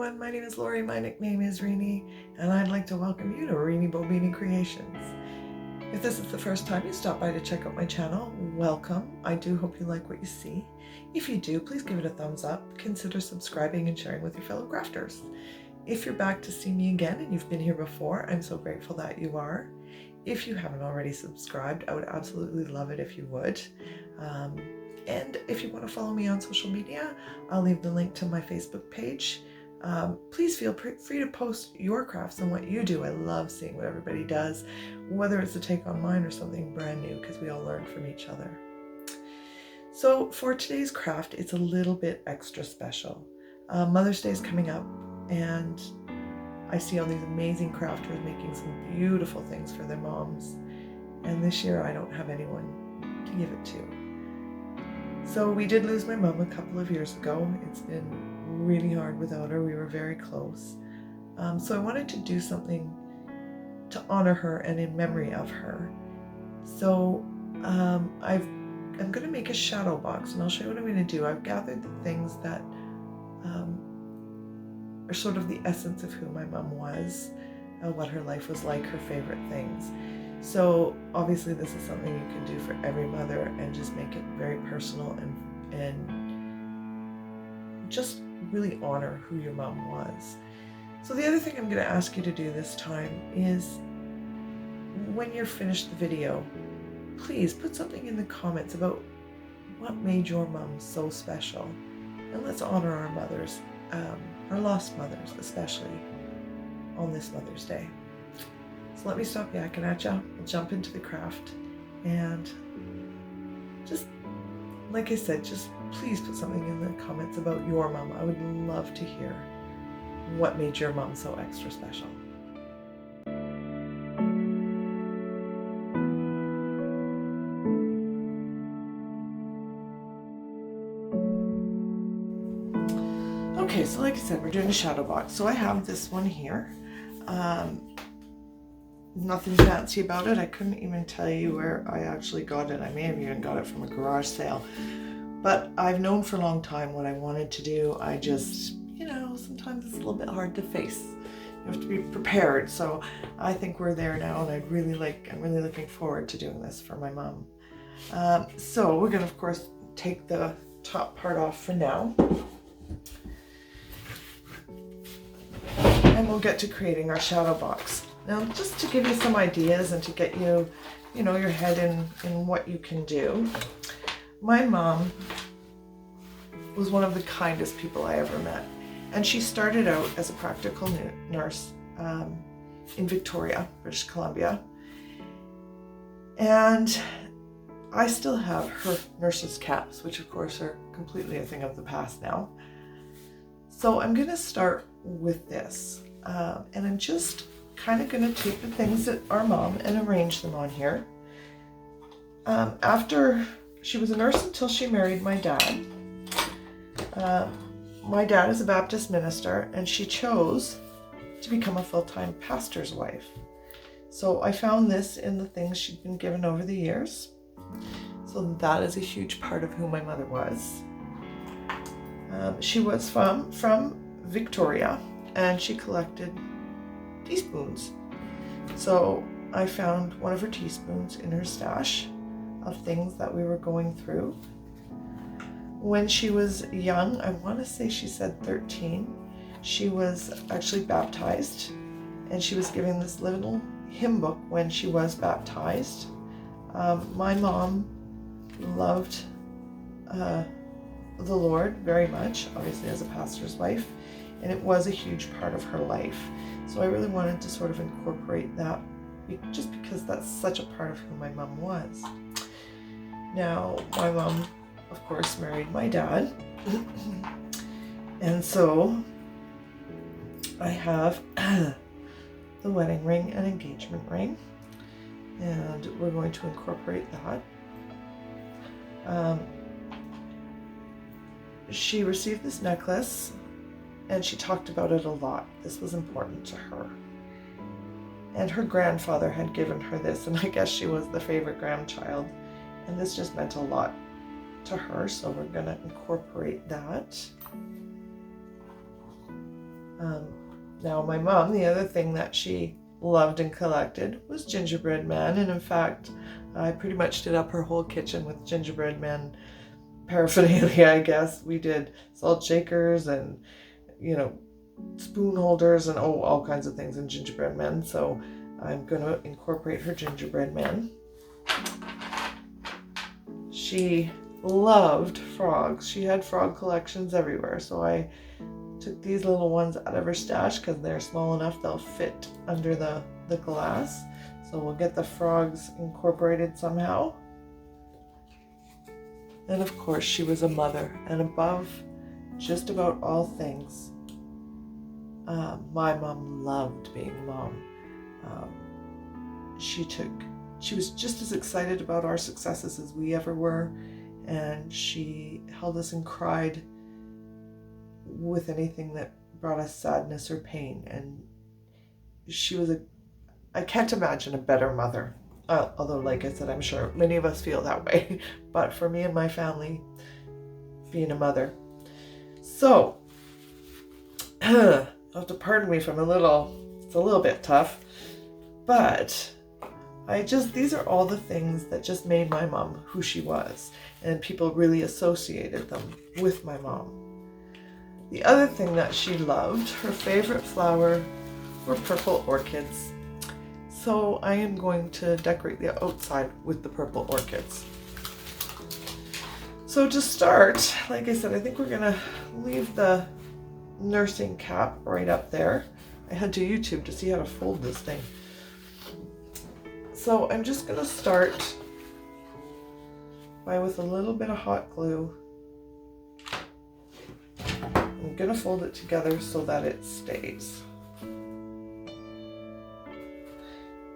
everyone, my name is Lori, my nickname is Rini, and I'd like to welcome you to Rini Bobini Creations. If this is the first time you stop by to check out my channel, welcome. I do hope you like what you see. If you do, please give it a thumbs up, consider subscribing and sharing with your fellow crafters. If you're back to see me again and you've been here before, I'm so grateful that you are. If you haven't already subscribed, I would absolutely love it if you would. And if you want to follow me on social media, I'll leave the link to my Facebook page. Please feel free to post your crafts and what you do. I love seeing what everybody does, whether it's a take on mine or something brand new, because we all learn from each other. So for today's craft, it's a little bit extra special. Mother's Day is coming up, and I see all these amazing crafters making some beautiful things for their moms. And this year I don't have anyone to give it to. So we did lose my mom a couple of years ago. It's been really hard without her. We were very close. So I wanted to do something to honor her and in memory of her. So I'm going to make a shadow box, and I'll show you what I'm going to do. I've gathered the things that are sort of the essence of who my mom was, what her life was like, her favorite things. So obviously this is something you can do for every mother and just make it very personal and just really honor who your mom was. So the other thing I'm going to ask you to do this time is, when you're finished the video, please put something in the comments about what made your mom so special. And let's honor our mothers, our lost mothers especially, on this Mother's Day. So let me stop yakking at you. We'll jump into the craft, and just like I said, just please put something in the comments about your mom. I would love to hear what made your mom so extra special. Okay, so like I said, we're doing a shadow box. So I have this one here. Nothing fancy about it. I couldn't even tell you where I actually got it. I may have even got it from a garage sale. But I've known for a long time what I wanted to do. I just, sometimes it's a little bit hard to face. You have to be prepared. So I think we're there now, and I'm really looking forward to doing this for my mom. So we're going to, of course, take the top part off for now. And we'll get to creating our shadow box. Now, just to give you some ideas and to get you, your head in what you can do. My mom was one of the kindest people I ever met. And she started out as a practical nurse in Victoria, British Columbia. And I still have her nurse's caps, which of course are completely a thing of the past now. So I'm going to start with this. And I'm just kind of going to take the things that are mom and arrange them on here. After she was a nurse until she married my dad. My dad is a Baptist minister, and she chose to become a full-time pastor's wife. So I found this in the things she'd been given over the years. So that is a huge part of who my mother was. She was from Victoria, and she collected teaspoons. So I found one of her teaspoons in her stash of things that we were going through. When she was young, I want to say she said 13, she was actually baptized, and she was given this little hymn book when she was baptized. My mom loved the Lord very much, obviously as a pastor's wife, and it was a huge part of her life. So I really wanted to sort of incorporate that, just because that's such a part of who my mom was. Now, my mom, of course, married my dad. And so I have the wedding ring and engagement ring, and we're going to incorporate that. She received this necklace, and she talked about it a lot. This was important to her. And her grandfather had given her this, and I guess she was the favorite grandchild. And this just meant a lot to her, so we're going to incorporate that. Now my mom, the other thing that she loved and collected was Gingerbread Man, and in fact I pretty much did up her whole kitchen with Gingerbread Man paraphernalia, I guess. We did salt shakers and, spoon holders and all kinds of things in Gingerbread Man. So I'm going to incorporate her Gingerbread Man. She loved frogs. She had frog collections everywhere. So I took these little ones out of her stash because they're small enough they'll fit under the glass. So we'll get the frogs incorporated somehow. And of course, she was a mother, and above just about all things, my mom loved being a mom. She was just as excited about our successes as we ever were, and she held us and cried with anything that brought us sadness or pain. And she was I can't imagine a better mother. Although, like I said, I'm sure many of us feel that way. But for me and my family, being a mother. So, you'll have to pardon me if it's a little bit tough. But these are all the things that just made my mom who she was. And people really associated them with my mom. The other thing that she loved, her favorite flower, were purple orchids. So I am going to decorate the outside with the purple orchids. So to start, like I said, I think we're going to leave the nursing cap right up there. I had to YouTube to see how to fold this thing. So I'm just going to start with a little bit of hot glue. I'm going to fold it together so that it stays.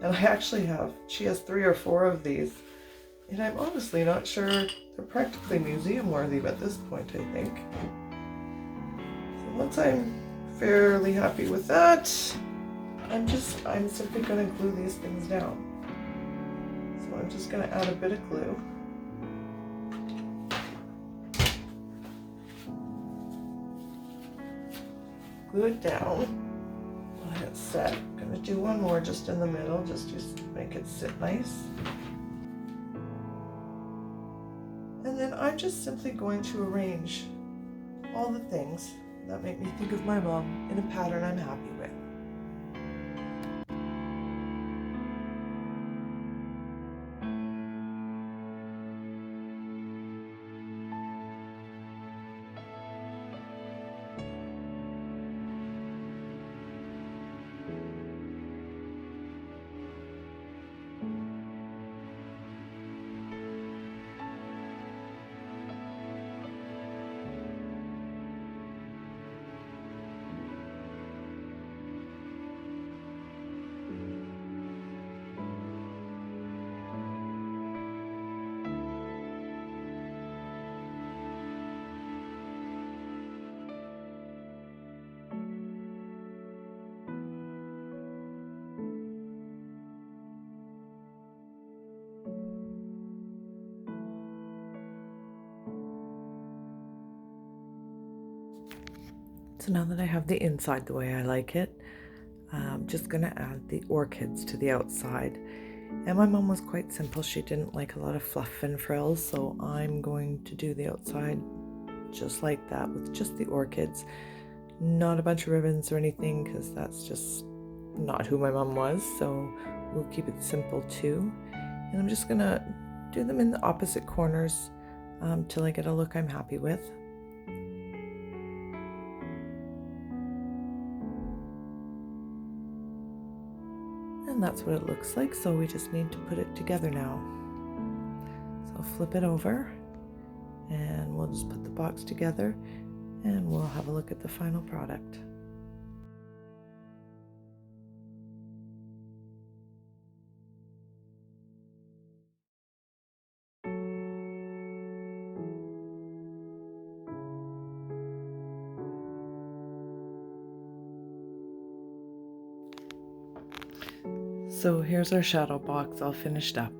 And she has 3 or 4 of these, and I'm honestly not sure. They're practically museum worthy at this point, I think. So once I'm fairly happy with that, I'm simply going to glue these things down. So I'm just going to add a bit of glue. Glue it down. Let it set. I'm going to do one more just in the middle, just to make it sit nice. And then I'm just simply going to arrange all the things that make me think of my mom in a pattern I'm happy with. So now that I have the inside the way I like it, I'm just going to add the orchids to the outside. And my mom was quite simple. She didn't like a lot of fluff and frills, so I'm going to do the outside just like that with just the orchids. Not a bunch of ribbons or anything, because that's just not who my mom was, so we'll keep it simple too. And I'm just going to do them in the opposite corners till I get a look I'm happy with. And that's what it looks like, so we just need to put it together now. So I'll flip it over, and we'll just put the box together, and we'll have a look at the final product. So here's our shadow box all finished up.